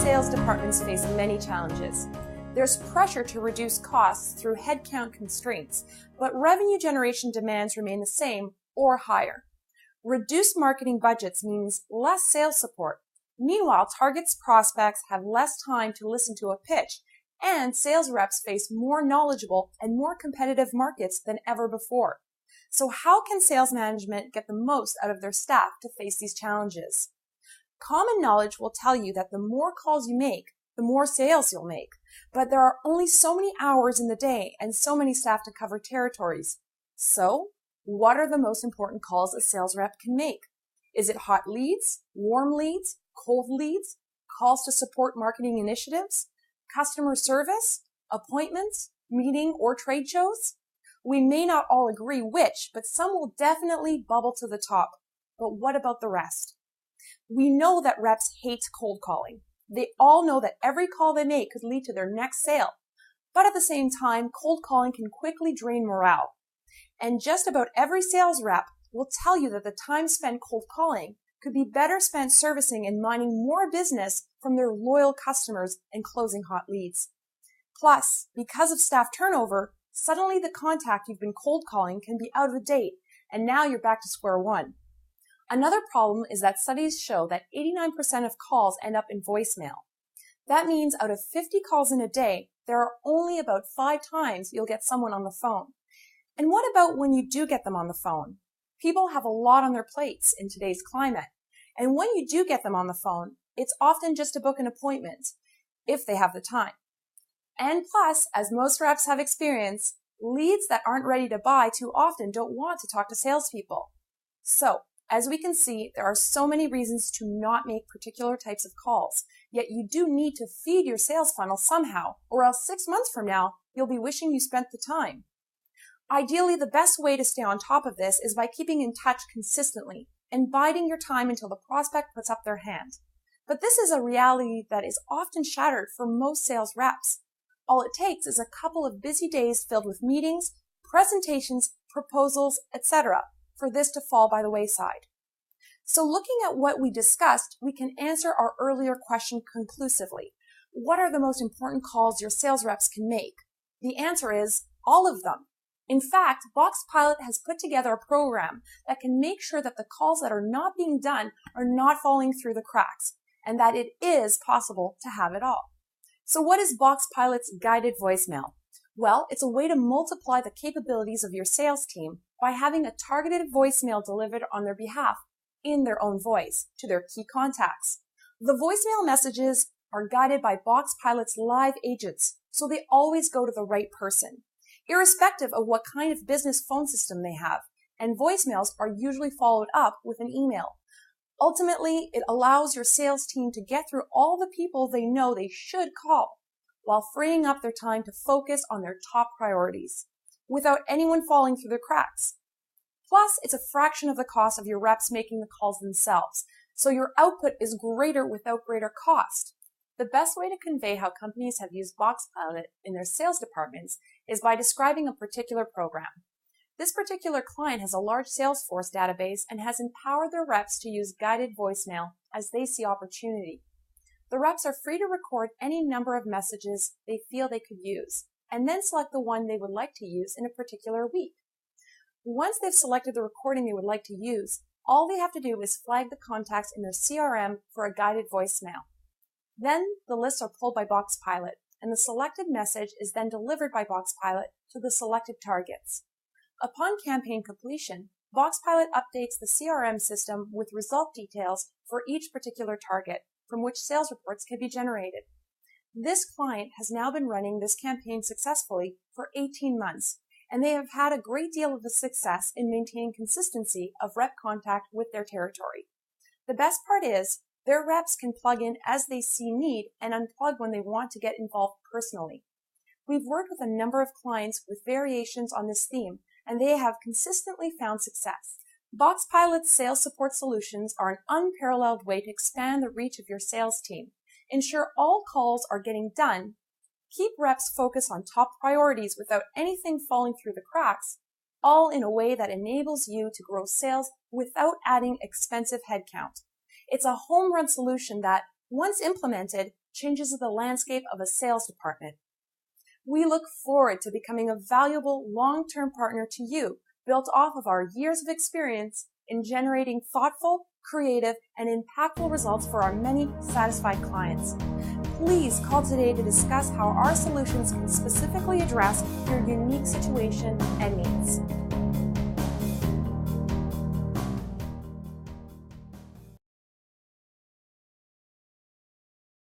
sales departments face many challenges. There's pressure to reduce costs through headcount constraints, but revenue generation demands remain the same or higher. Reduced marketing budgets means less sales support. Meanwhile, targets prospects have less time to listen to a pitch, and sales reps face more knowledgeable and more competitive markets than ever before. So how can sales management get the most out of their staff to face these challenges? Common knowledge will tell you that the more calls you make, the more sales you'll make. But there are only so many hours in the day and so many staff to cover territories. So, what are the most important calls a sales rep can make? Is it hot leads, warm leads, cold leads, calls to support marketing initiatives, customer service, appointments, meeting, or trade shows? We may not all agree which, but some will definitely bubble to the top. But what about the rest? We know that reps hate cold calling. They all know that every call they make could lead to their next sale. But at the same time, cold calling can quickly drain morale. And just about every sales rep will tell you that the time spent cold calling could be better spent servicing and mining more business from their loyal customers and closing hot leads. Plus, because of staff turnover, suddenly the contact you've been cold calling can be out of date, and now you're back to square one. Another problem is that studies show that 89% of calls end up in voicemail. That means out of 50 calls in a day, there are only about 5 times you'll get someone on the phone. And what about when you do get them on the phone? People have a lot on their plates in today's climate. And when you do get them on the phone, it's often just to book an appointment, if they have the time. And plus, as most reps have experienced, leads that aren't ready to buy too often don't want to talk to salespeople. So, as we can see, there are so many reasons to not make particular types of calls, yet you do need to feed your sales funnel somehow, or else 6 months from now, you'll be wishing you spent the time. Ideally, the best way to stay on top of this is by keeping in touch consistently and biding your time until the prospect puts up their hand. But this is a reality that is often shattered for most sales reps. All it takes is a couple of busy days filled with meetings, presentations, proposals, etc., for this to fall by the wayside. So looking at what we discussed, we can answer our earlier question conclusively. What are the most important calls your sales reps can make? The answer is all of them. In fact, Boxpilot has put together a program that can make sure that the calls that are not being done are not falling through the cracks, and that it is possible to have it all. So what is Boxpilot's guided voicemail? Well, it's a way to multiply the capabilities of your sales team by having a targeted voicemail delivered on their behalf in their own voice to their key contacts. The voicemail messages are guided by Boxpilot's live agents, so they always go to the right person, irrespective of what kind of business phone system they have, and voicemails are usually followed up with an email. Ultimately, it allows your sales team to get through all the people they know they should call, while freeing up their time to focus on their top priorities, without anyone falling through the cracks. Plus, it's a fraction of the cost of your reps making the calls themselves, so your output is greater without greater cost. The best way to convey how companies have used Boxpilot in their sales departments is by describing a particular program. This particular client has a large Salesforce database and has empowered their reps to use guided voicemail as they see opportunity. The reps are free to record any number of messages they feel they could use, and then select the one they would like to use in a particular week. Once they've selected the recording they would like to use, all they have to do is flag the contacts in their CRM for a guided voicemail. Then the lists are pulled by Boxpilot, and the selected message is then delivered by Boxpilot to the selected targets. Upon campaign completion, Boxpilot updates the CRM system with result details for each particular target, from which sales reports can be generated. This client has now been running this campaign successfully for 18 months, and they have had a great deal of the success in maintaining consistency of rep contact with their territory. The best part is, their reps can plug in as they see need and unplug when they want to get involved personally. We've worked with a number of clients with variations on this theme, and they have consistently found success. Boxpilot's sales support solutions are an unparalleled way to expand the reach of your sales team, ensure all calls are getting done, keep reps focused on top priorities without anything falling through the cracks, all in a way that enables you to grow sales without adding expensive headcount. It's a home run solution that, once implemented, changes the landscape of a sales department. We look forward to becoming a valuable long-term partner to you, built off of our years of experience in generating thoughtful, creative, and impactful results for our many satisfied clients. Please call today to discuss how our solutions can specifically address your unique situation and needs.